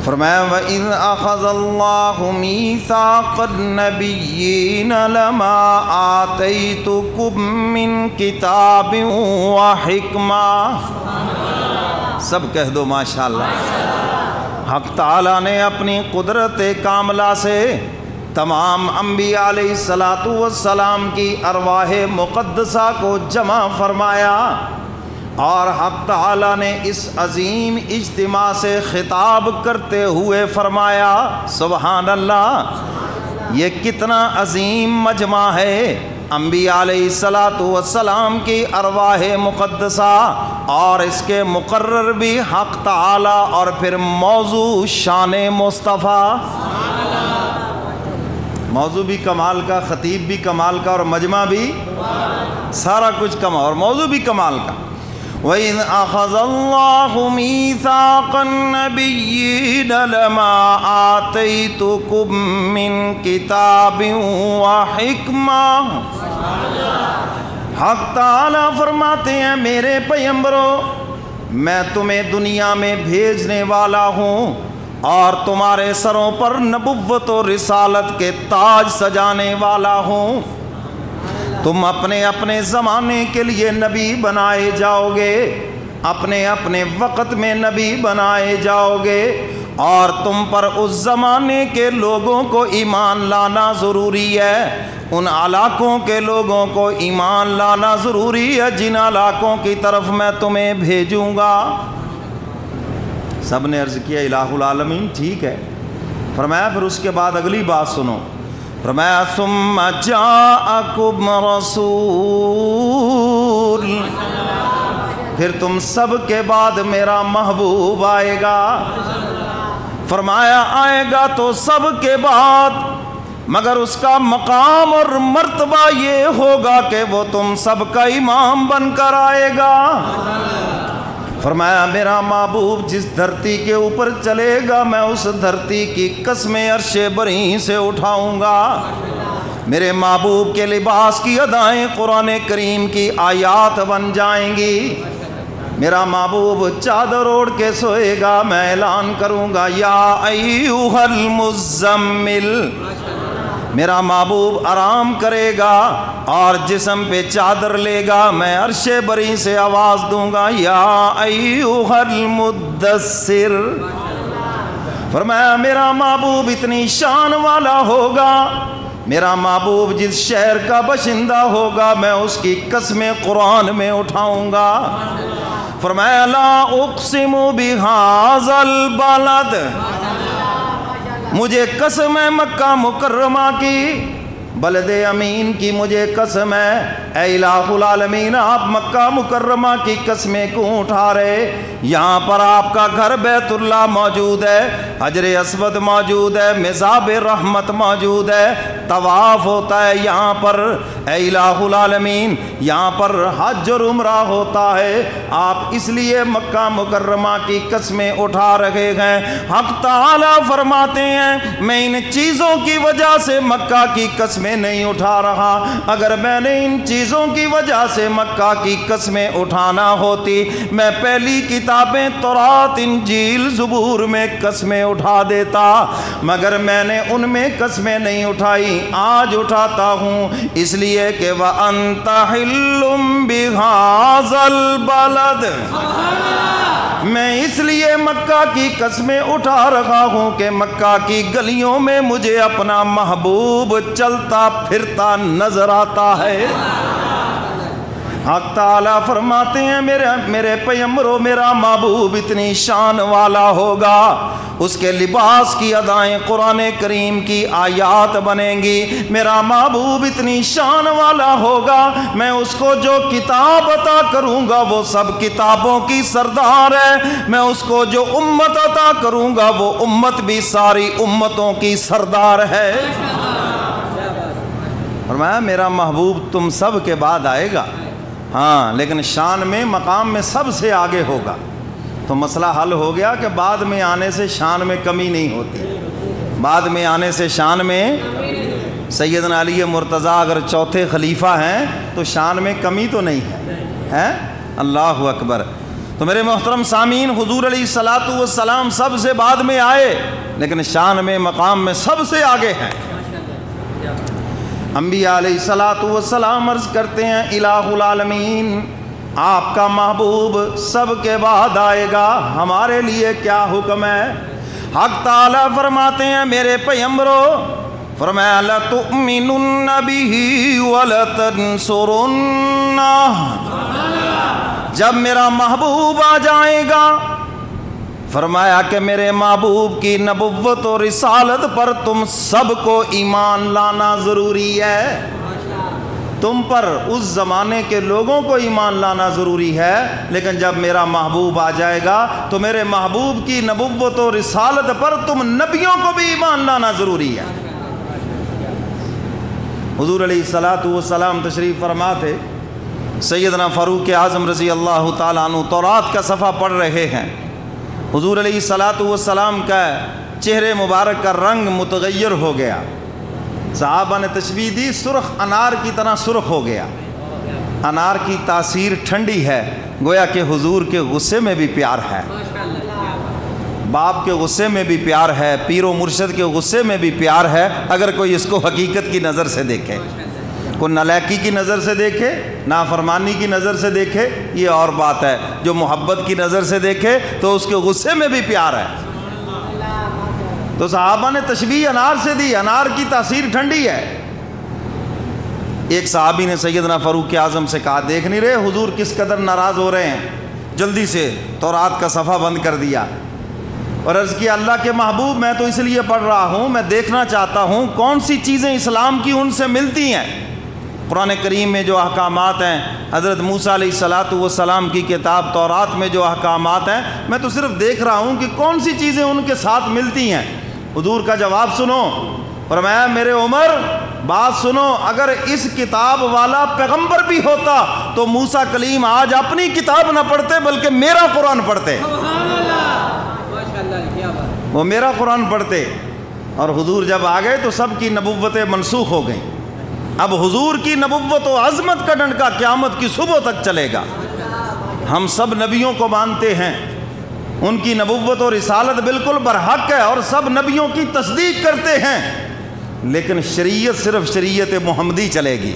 فرمایا وَإِذْ أَخَذَ اللَّهُ مِيثَاقَ النَّبِيِّينَ لَمَا آتَيْتُكُم مِّن كِتَابٍ وَحِکْمَةٍ، سب کہہ دو ماشاءاللہ۔ حق تعالیٰ نے اپنی قدرت کاملہ سے تمام انبیاء علیہ السلام کی ارواح مقدسہ کو جمع فرمایا، اور حق تعالیٰ نے اس عظیم اجتماع سے خطاب کرتے ہوئے فرمایا سبحان اللہ، یہ کتنا عظیم مجمع ہے، انبیاء علیہ السلام کی ارواح مقدسہ، اور اس کے مقرر بھی حق تعالیٰ، اور پھر موضوع شان مصطفیٰ، موضوع بھی کمال کا، خطیب بھی کمال کا، اور مجمع بھی سارا کچھ کمال، اور موضوع بھی کمال کا۔ وَإِذْ أَخَذَ اللَّهُ مِيثَاقَ النَّبِيِّينَ لَمَا آتَيْتُكُم مِّن كِتَابٍ وَحِکْمَةٍ، حق تعالیٰ فرماتے ہیں میرے پیغمبروں، میں تمہیں دنیا میں بھیجنے والا ہوں، اور تمہارے سروں پر نبوت و رسالت کے تاج سجانے والا ہوں۔ تم اپنے اپنے زمانے کے لیے نبی بنائے جاؤ گے، اپنے اپنے وقت میں نبی بنائے جاؤ گے، اور تم پر اس زمانے کے لوگوں کو ایمان لانا ضروری ہے، ان علاقوں کے لوگوں کو ایمان لانا ضروری ہے جن علاقوں کی طرف میں تمہیں بھیجوں گا۔ سب نے عرض کیا الہ العالمین ٹھیک ہے۔ فرمایا پھر اس کے بعد اگلی بات سنو، فرمایا ثم جاءکم رسول، پھر تم سب کے بعد میرا محبوب آئے گا۔ فرمایا آئے گا تو سب کے بعد، مگر اس کا مقام اور مرتبہ یہ ہوگا کہ وہ تم سب کا امام بن کر آئے گا۔ فرمایا میرا محبوب جس دھرتی کے اوپر چلے گا میں اس دھرتی کی قسمیں عرش بری سے اٹھاؤں گا۔ میرے محبوب کے لباس کی ادائیں قرآن کریم کی آیات بن جائیں گی۔ میرا محبوب چادر اوڑھ کے سوئے گا، میں اعلان کروں گا یا ایھا المزمل، میرا محبوب آرام کرے گا اور جسم پہ چادر لے گا، میں عرش بری سے آواز دوں گا یا ایھا المدثر۔ فرمایا میرا محبوب اتنی شان والا ہوگا، میرا محبوب جس شہر کا باشندہ ہوگا میں اس کی قسمیں قرآن میں اٹھاؤں گا۔ فرمایا لا اقسم بہذا البلد، مجھے قسم ہے مکہ مکرمہ کی، بلد امین کی مجھے قسم ہے۔ اے الہ العالمین آپ مکہ مکرمہ کی قسمیں کیوں اٹھا رہے؟ یہاں پر آپ کا گھر بیت اللہ موجود ہے، حجر اسود موجود ہے، مزاب رحمت موجود ہے، طواف ہوتا ہے یہاں پر۔ اے الہ العالمین یہاں پر حج اور عمرہ ہوتا ہے، آپ اس لیے مکہ مکرمہ کی قسمیں اٹھا رہے ہیں۔ حق تعالیٰ فرماتے ہیں میں ان چیزوں کی وجہ سے مکہ کی قسمیں نہیں اٹھا رہا، اگر میں نے ان چیزوں کی وجہ سے مکہ کی قسمیں اٹھانا ہوتی میں پہلی کتابیں تورات انجیل زبور میں قسمیں اٹھا دیتا، مگر میں نے ان میں قسمیں نہیں اٹھائی، آج اٹھاتا ہوں اس لیے کہ وَأَنْتَ حِلٌّ بِهَذَا الْبَلَدِ، میں اس لیے مکہ کی قسمیں اٹھا رہا ہوں کہ مکہ کی گلیوں میں مجھے اپنا محبوب چلتا پھرتا نظر آتا ہے۔ حق تعالیٰ فرماتے ہیں میرے پیغمبروں میرا محبوب اتنی شان والا ہوگا، اس کے لباس کی ادائیں قرآن کریم کی آیات بنیں گی۔ میرا محبوب اتنی شان والا ہوگا میں اس کو جو کتاب عطا کروں گا وہ سب کتابوں کی سردار ہے، میں اس کو جو امت عطا کروں گا وہ امت بھی ساری امتوں کی سردار ہے۔ فرمایا میرا محبوب تم سب کے بعد آئے گا، ہاں لیکن شان میں مقام میں سب سے آگے ہوگا، تو مسئلہ حل ہو گیا کہ بعد میں آنے سے شان میں کمی نہیں ہوتی، بعد میں آنے سے شان میں سیدنا علی مرتضیٰ اگر چوتھے خلیفہ ہیں تو شان میں کمی تو نہیں ہے، اللہ اکبر۔ تو میرے محترم سامعین، حضور علیہ الصلاۃ والسلام سب سے بعد میں آئے لیکن شان میں مقام میں سب سے آگے ہیں۔ انبیاء علیہ الصلاۃ والسلام عرض کرتے ہیں الہ العالمین، آپ کا محبوب سب کے بعد آئے گا، ہمارے لیے کیا حکم ہے؟ حق تعالیٰ فرماتے ہیں میرے پیغمبرو، فرمایا لَتُؤْمِنُنَّ بِهِ وَلَتَنْصُرُنَّهُ، جب میرا محبوب آ جائے گا، فرمایا کہ میرے محبوب کی نبوت اور رسالت پر تم سب کو ایمان لانا ضروری ہے۔ تم پر اس زمانے کے لوگوں کو ایمان لانا ضروری ہے، لیکن جب میرا محبوب آ جائے گا تو میرے محبوب کی نبوت و رسالت پر تم نبیوں کو بھی ایمان لانا ضروری ہے۔ حضور علیہ الصلاۃ والسلام تشریف فرما تھے، سیدنا فاروق اعظم رضی اللہ تعالیٰ عنہ تورات کا صفحہ پڑھ رہے ہیں۔ حضور علیہ الصلاۃ والسلام کا چہرے مبارک کا رنگ متغیر ہو گیا، صحابہ نے تشبیہ دی سرخ انار کی طرح سرخ ہو گیا۔ انار کی تاثیر ٹھنڈی ہے، گویا کہ حضور کے غصے میں بھی پیار ہے، باپ کے غصے میں بھی پیار ہے، پیر و مرشد کے غصے میں بھی پیار ہے، اگر کوئی اس کو حقیقت کی نظر سے دیکھے، کوئی نالاکی کی نظر سے دیکھے، نافرمانی کی نظر سے دیکھے یہ اور بات ہے، جو محبت کی نظر سے دیکھے تو اس کے غصے میں بھی پیار ہے۔ تو صحابہ نے تشبیہ انار سے دی، انار کی تاثیر ٹھنڈی ہے۔ ایک صحابی نے سیدنا فاروق اعظم سے کہا دیکھ نہیں رہے حضور کس قدر ناراض ہو رہے ہیں، جلدی سے تورات کا صفحہ بند کر دیا اور عرض کیا اللہ کے محبوب میں تو اس لیے پڑھ رہا ہوں، میں دیکھنا چاہتا ہوں کون سی چیزیں اسلام کی ان سے ملتی ہیں۔ قرآن کریم میں جو احکامات ہیں، حضرت موسیٰ علیہ الصلاۃ والسلام کی کتاب تورات میں جو احکامات ہیں، میں تو صرف دیکھ رہا ہوں کہ کون سی چیزیں ان کے ساتھ ملتی ہیں۔ حضور کا جواب سنو، فرمایا میرے عمر بات سنو، اگر اس کتاب والا پیغمبر بھی ہوتا تو موسیٰ کلیم آج اپنی کتاب نہ پڑھتے بلکہ میرا قرآن پڑھتے، وہ میرا قرآن پڑھتے۔ اور حضور جب آ گئے تو سب کی نبوتیں منسوخ ہو گئیں، اب حضور کی نبوت و عظمت کا ڈنڈا قیامت کی صبح تک چلے گا۔ ہم سب نبیوں کو مانتے ہیں، ان کی نبوت اور رسالت بالکل برحق ہے اور سب نبیوں کی تصدیق کرتے ہیں، لیکن شریعت صرف شریعت محمدی چلے گی۔